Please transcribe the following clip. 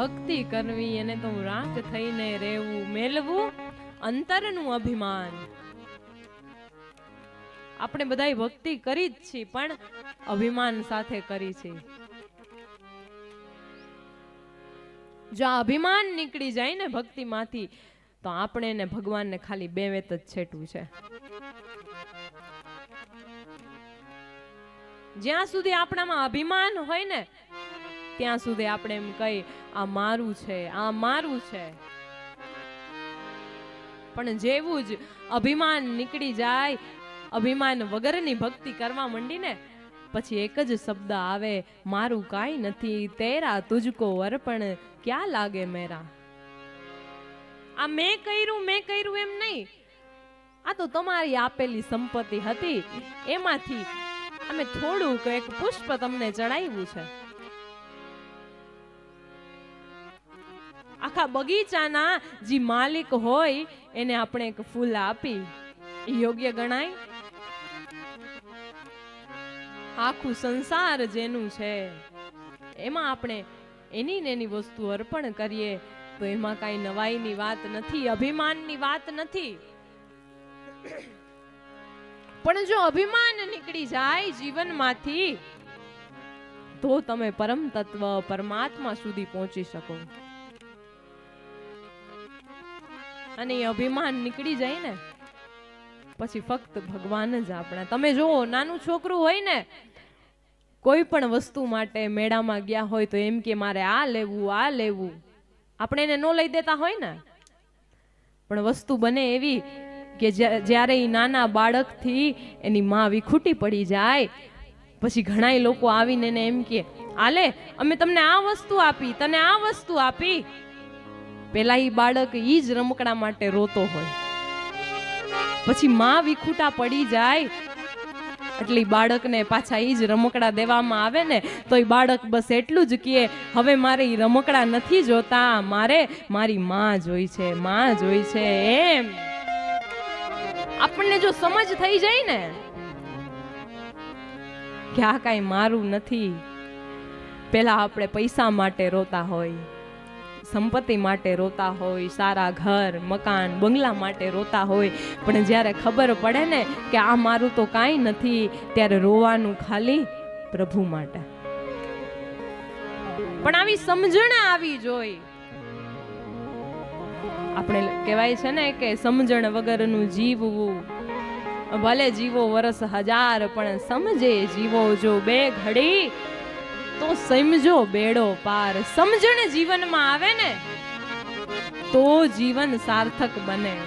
ભક્તિ કરવી એને તો રાગ થઈને રહેવું, મેલવું અંતરનું અભિમાન. આપણે બધાય ભક્તિ કરી જ છીએ, પણ અભિમાન સાથે કરી છે. જો આ અભિમાન નીકળી જાય ને ભક્તિમાંથી, તો આપણે ને ભગવાનને ખાલી બે વેત જ છેટવું છે. જ્યાં સુધી આપણામાં અભિમાન હોય ને ત્યાં સુધી આપણે એમ કહી આ મારું છે, આ મારું છે. પણ જેવું જ અભિમાન નીકળી જાય, અભિમાન વગરની ભક્તિ કરવા માંડી ને, પછી એક જ શબ્દ આવે, મારું કાંઈ નથી, તેરા તુજકો અર્પણ ક્યાં લાગે મેરા. આ મેં કર્યું એમ નહીં, આ તો તમારી આપેલી સંપત્તિ હતી, એમાંથી અમે થોડુંક એક પુષ્પ તમને ચડાવ્યું છે. આખા બગીચાના જે માલિક હોય એને આપણે એક ફૂલ આપી, યોગ્ય ગણાય? આખું સંસાર જેનું છે એમાં આપણે એની ને એની વસ્તુ અર્પણ કરીએ તો એમાં કઈ નવાઈની વાત નથી, અભિમાનની વાત નથી. પણ જો અભિમાન નીકળી જાય જીવનમાંથી, તો તમે પરમ તત્વ પરમાત્મા સુધી પહોંચી શકો. અને એ અભિમાન નીકળી જાય ને પછી ફક્ત ભગવાન જ આપણા. તમે જુઓ, નાનું છોકરું હોય ને, કોઈ પણ વસ્તુ માટે મેળામાં ગયા હોય તો એમ કે મારે આ લેવું, આ લેવું. આપણે એને ન લઈ દેતા હોય ને, પણ વસ્તુ બને એવી કે જ્યારે એ નાના બાળકથી એની માં વિખૂટી પડી જાય, પછી ઘણા લોકો આવીને એને એમ કે આલે અમે તમને આ વસ્તુ આપી, તને આ વસ્તુ આપી. પેલા ઈ બાળક ઈ જ રમકડા માટે રોતો હોય, પછી માં વિખૂટા પડી જાય એટલે બાળકને પાછા ઈ જ રમકડા દેવામાં આવે ને, તો એ બાળક બસ એટલું જ કહે, હવે મારે ઈ રમકડા નથી જોતા, મારે મારી માં જોઈ છે, માં જોઈ છે. એમ આપણને જો સમજ થઈ જાય ને કે આ કાંઈ મારું નથી. પેલા આપણે પૈસા માટે રોતા હોય, સંપત્તિ માટે રોતા હોય, સારા ઘર મકાન બંગલા માટે રોતા હોય, પણ જ્યારે ખબર પડે ને કે આ મારું તો કાંઈ નથી, ત્યારે રોવાનું ખાલી પ્રભુ માટે. પણ આવી સમજણ આવી જોઈ. આપણે કહેવાય છે ને કે સમજણ વગરનું જીવવું, ભલે જીવો વરસ હજાર પણ સમજે જીવો જો બે ઘડી, તો સમજો બેડો પાર. સમજણ જીવનમાં આવે ને તો જીવન સાર્થક બને.